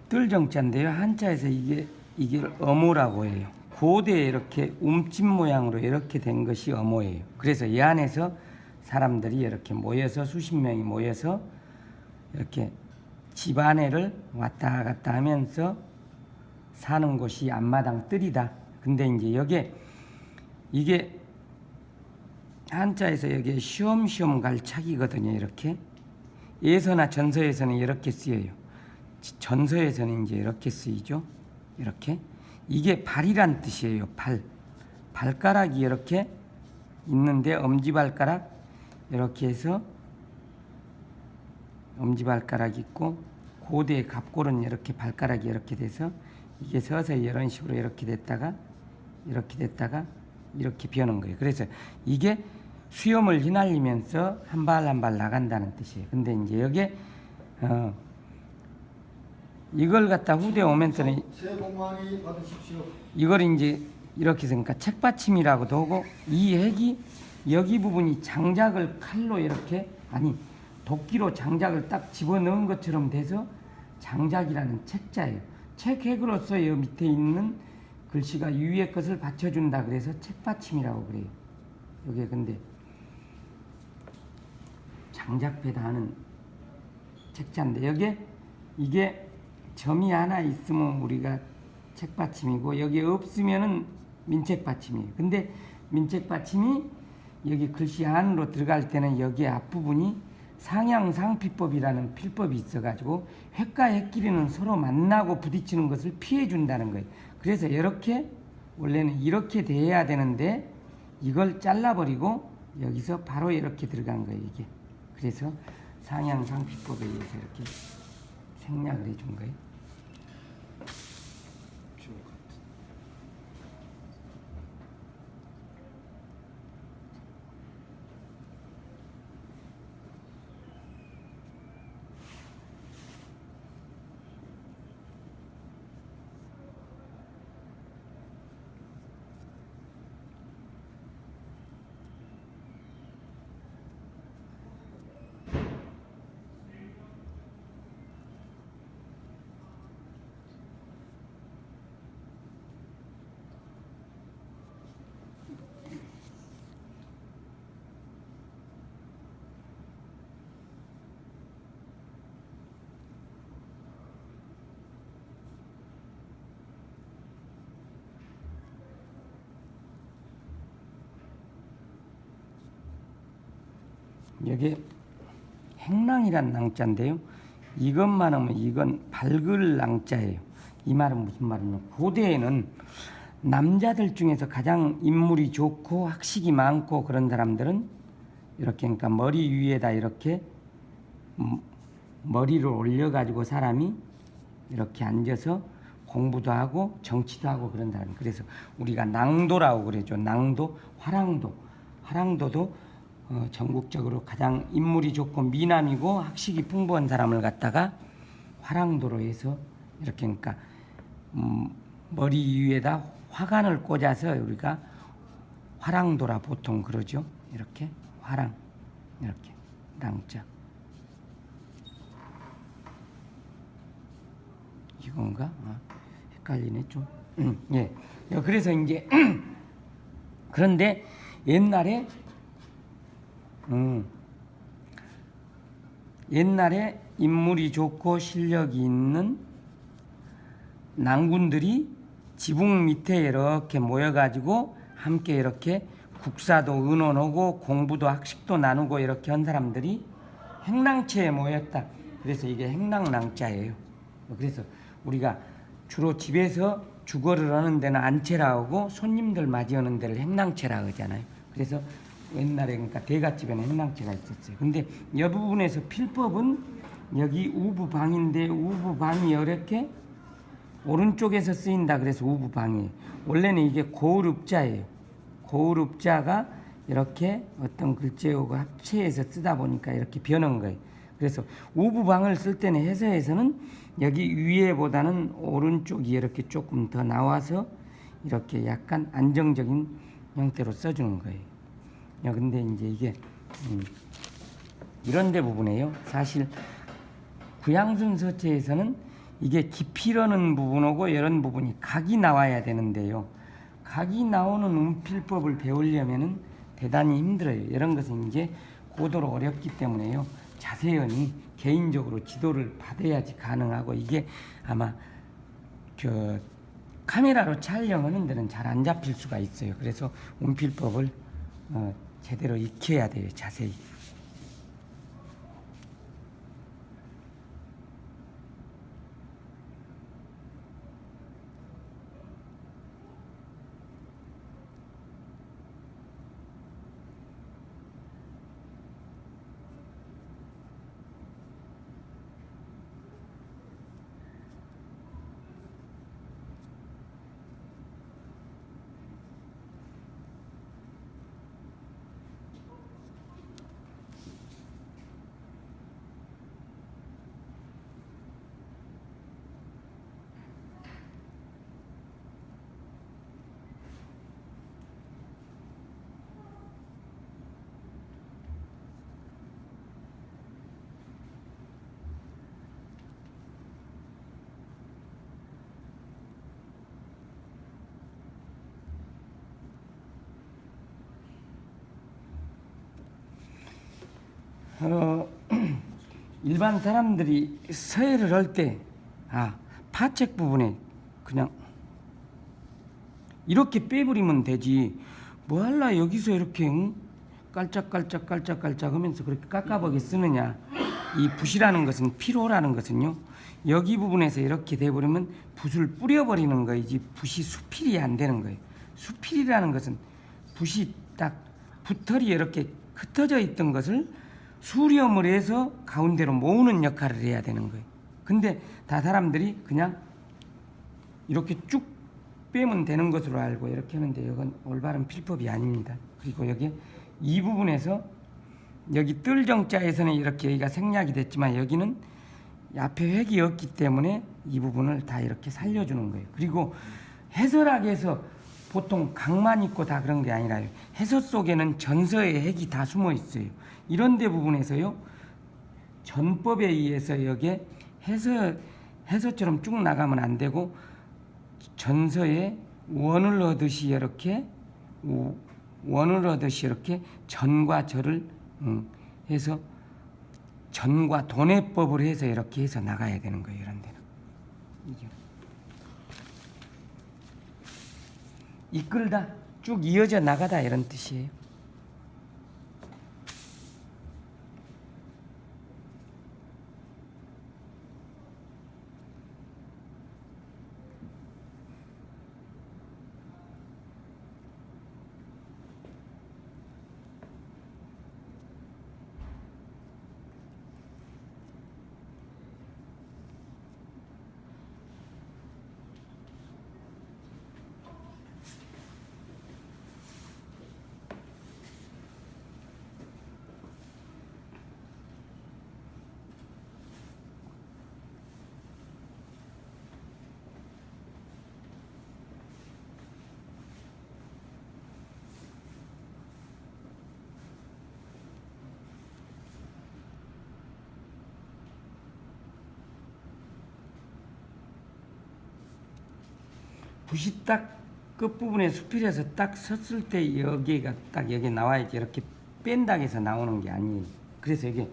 뜰정자인데요. 한자에서 이게 어모라고 해요. 고대에 이렇게 움집 모양으로 이렇게 된 것이 어모예요. 그래서 이 안에서 사람들이 이렇게 모여서 수십 명이 모여서 이렇게 집 안에를 왔다 갔다 하면서 사는 곳이 앞마당 뜰이다. 근데 이제 이게 한자에서 여기에 시험시험 갈 착이거든요. 이렇게 예서나 전서에서는 이렇게 쓰여요. 전서에서는 이제 이렇게 쓰이죠. 이렇게 이게 발이란 뜻이에요. 발가락이 이렇게 있는데 엄지발가락 이렇게 해서 엄지발가락이 있고 고대의 갑골은 이렇게 발가락이 이렇게 돼서 이게 서서히 이런 식으로 이렇게 됐다가 이렇게 비어는 거예요. 그래서 이게 수염을 휘날리면서 한 발 한 발 나간다는 뜻이에요. 근데 이제 여기에 이걸 갖다 후대에 오면서는 새해 복 많이 받으십시오. 이걸 이제 이렇게 생각하니까 책받침이라고도 하고 이 핵이 여기 부분이 장작을 칼로 이렇게 도끼로 장작을 딱 집어넣은 것처럼 돼서 장작이라는 책자예요. 책핵으로서 여 밑에 있는 글씨가 위의 것을 받쳐준다 그래서 책받침이라고 그래요. 여기에 근데 장작패다 하는 책자인데 여기에 이게 점이 하나 있으면 우리가 책받침이고 여기에 없으면은 민책받침이에요. 근데 민책받침이 여기 글씨 안으로 들어갈 때는 여기 앞부분이 상향상피법이라는 필법이 있어가지고 획과 획끼리는 서로 만나고 부딪히는 것을 피해준다는 거예요. 그래서 이렇게 원래는 이렇게 돼야 되는데 이걸 잘라버리고 여기서 바로 이렇게 들어간 거예요. 이게 그래서 상향상피법에 의해서 이렇게 생략을 해준 거예요. 여기 행랑이란 낭자인데요. 이것만 하면 이건 밝을 낭자예요. 이 말은 무슨 말이냐면 고대에는 남자들 중에서 가장 인물이 좋고 학식이 많고 그런 사람들은 이렇게 그러니까 머리 위에다 이렇게 머리를 올려가지고 사람이 이렇게 앉아서 공부도 하고 정치도 하고 그런 사람. 그래서 우리가 낭도라고 그러죠. 낭도, 화랑도도 전국적으로 가장 인물이 좋고 미남이고 학식이 풍부한 사람을 갖다가 화랑도로 해서 이렇게 그러니까 머리 위에다 화관을 꽂아서 우리가 화랑도라 보통 그러죠. 이렇게 화랑 이렇게 낭자 이건가? 헷갈리네 좀. 예. 그래서 이제 그런데 옛날에 인물이 좋고 실력이 있는 낭군들이 지붕 밑에 이렇게 모여가지고 함께 이렇게 국사도 의논하고 공부도 학식도 나누고 이렇게 한 사람들이 행랑채에 모였다. 그래서 이게 행랑낭자예요. 그래서 우리가 주로 집에서 주거를 하는 데는 안채라 하고 손님들 맞이하는 데를 행랑채라 하잖아요. 그래서 옛날에 그러니까 대갓집에는 행랑채가 있었어요. 근데 이 부분에서 필법은 여기 우부방인데 우부방이 이렇게 오른쪽에서 쓰인다 그래서 우부방이에요. 원래는 이게 고을읍자예요. 고을읍자가 이렇게 어떤 글자하고 합체해서 쓰다 보니까 이렇게 변한 거예요. 그래서 우부방을 쓸 때는 해서에서는 여기 위에보다는 오른쪽이 이렇게 조금 더 나와서 이렇게 약간 안정적인 형태로 써주는 거예요. 근데 이제 이게 이런 데 부분에요. 사실 구양순 서체에서는 이게 깊이라는 부분하고 이런 부분이 각이 나와야 되는데요. 각이 나오는 운필법을 배우려면은 대단히 힘들어요. 이런 것은 이제 고도로 어렵기 때문에요. 자세히 개인적으로 지도를 받아야지 가능하고, 이게 아마 카메라로 촬영하는 데는 잘 안 잡힐 수가 있어요. 그래서 운필법을 제대로 익혀야 돼요. 자세히. 일반 사람들이 서예를 할 때 파책 부분에 그냥 이렇게 빼버리면 되지, 뭐 할라 여기서 이렇게 깔짝깔짝 하면서 그렇게 깎아보게 쓰느냐. 이 붓이라는 것은, 피로라는 것은요, 여기 부분에서 이렇게 돼버리면 붓을 뿌려버리는 거이지 붓이 수필이 안 되는 거예요. 수필이라는 것은 붓이 딱 붓털이 이렇게 흩어져 있던 것을 수렴을 해서 가운데로 모으는 역할을 해야 되는 거예요. 근데 다 사람들이 그냥 이렇게 쭉 빼면 되는 것으로 알고 이렇게 하는데, 이건 올바른 필법이 아닙니다. 그리고 여기 이 부분에서 여기 뜰정자에서는 이렇게 여기가 생략이 됐지만 여기는 앞에 획이 없기 때문에 이 부분을 다 이렇게 살려주는 거예요. 그리고 해설학에서 보통 각만 있고 다 그런 게 아니라요. 해설 속에는 전서의 핵이 다 숨어 있어요. 이런 데 부분에서요, 전법에 의해서 여기에 해서처럼 쭉 나가면 안 되고, 전서에 원을 얻듯이 이렇게 전과 절을 해서 전과 돈해법을 해서 이렇게 해서 나가야 되는 거예요. 이런 데는 이게 이끌다, 쭉 이어져 나가다 이런 뜻이에요. 붓이 딱 끝부분에 수필에서 딱 섰을 때 여기가 딱 여기 나와야지, 이렇게 뺀다고 해서 나오는 게 아니에요. 그래서 이게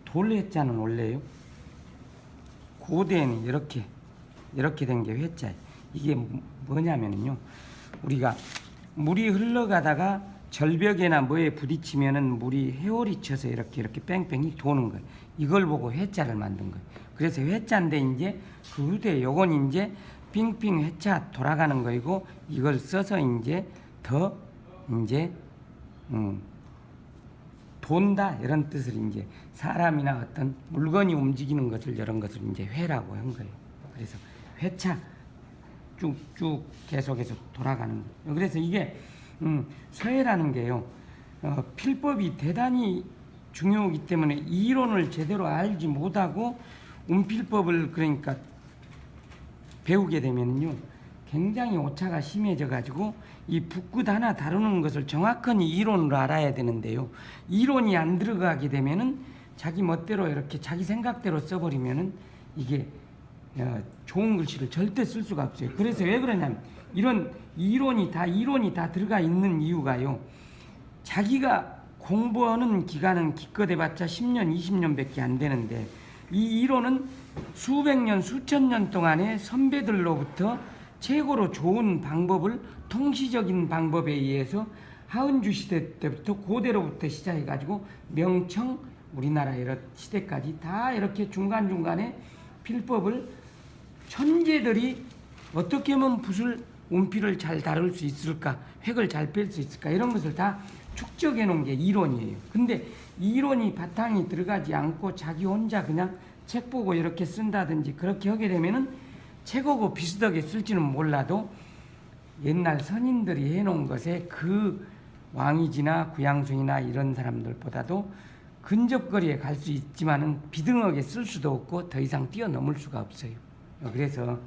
돌회자는 원래요, 고대에는 이렇게 된 게 회자예요. 이게 뭐냐면요, 우리가 물이 흘러가다가 절벽이나 뭐에 부딪히면은 물이 회오리 쳐서 이렇게 뺑뺑이 도는 거예요. 이걸 보고 회자를 만든 거예요. 그래서 회자인데 이제 그 후대 요건 이제 빙빙 회차 돌아가는 거이고, 이걸 써서 이제 더 이제 돈다 이런 뜻을, 이제 사람이나 어떤 물건이 움직이는 것을, 이런 것을 이제 회라고 한 거예요. 그래서 회차 쭉쭉 계속해서 돌아가는 거예요. 그래서 이게 서예라는 게요, 필법이 대단히 중요하기 때문에 이론을 제대로 알지 못하고 운필법을 그러니까 배우게 되면요, 굉장히 오차가 심해져 가지고 이 붓끝 하나 다루는 것을 정확한 이론으로 알아야 되는데요, 이론이 안 들어가게 되면은 자기 멋대로 이렇게 자기 생각대로 써버리면은 이게 좋은 글씨를 절대 쓸 수가 없어요. 그래서 왜 그러냐면 이런 이론이 다 들어가 있는 이유가요. 자기가 공부하는 기간은 기껏 해봤자 10년, 20년밖에 안 되는데 이 이론은 수백 년, 수천 년 동안의 선배들로부터 최고로 좋은 방법을 통시적인 방법에 의해서 하은주 시대 때부터 고대로부터 시작해가지고 명청 우리나라 이런 시대까지 다 이렇게 중간중간에 필법을 천재들이 어떻게 하면 붓을 운필을 잘 다룰 수 있을까, 획을 잘 뺄 수 있을까 이런 것을 다 축적해 놓은 게 이론이에요. 근데 이론이 바탕이 들어가지 않고 자기 혼자 그냥 책 보고 이렇게 쓴다든지 그렇게 하게 되면은 책하고 비슷하게 쓸지는 몰라도 옛날 선인들이 해놓은 것에 그 왕이지나 구양순이나 이런 사람들보다도 근접거리에 갈 수 있지만은 비등하게 쓸 수도 없고 더 이상 뛰어넘을 수가 없어요. 그래서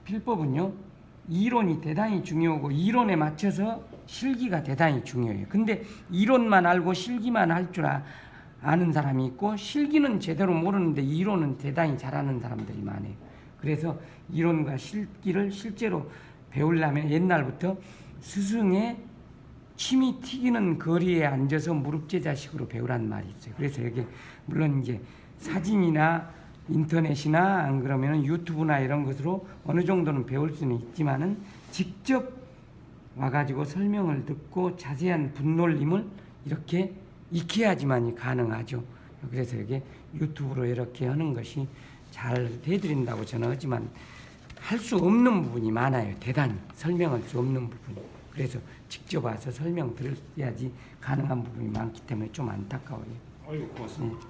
필법은요 이론이 대단히 중요하고 이론에 맞춰서 실기가 대단히 중요해요. 근데 이론만 알고 실기만 할 줄 아는 사람이 있고 실기는 제대로 모르는데 이론은 대단히 잘하는 사람들이 많아요. 그래서 이론과 실기를 실제로 배우려면 옛날부터 스승의 침이 튀기는 거리에 앉아서 무릎제자식으로 배우란 말이 있어요. 그래서 여기 물론 이제 사진이나 인터넷이나 안 그러면 유튜브나 이런 것으로 어느 정도는 배울 수는 있지만은 직접 와가지고 설명을 듣고 자세한 분놀림을 이렇게 익혀야지만이 가능하죠. 그래서 이게 유튜브로 이렇게 하는 것이 잘 해드린다고 저는 하지만 할 수 없는 부분이 많아요. 대단히 설명할 수 없는 부분이. 그래서 직접 와서 설명 들어야지 가능한 부분이 많기 때문에 좀 안타까워요. 아이고 고맙습니다.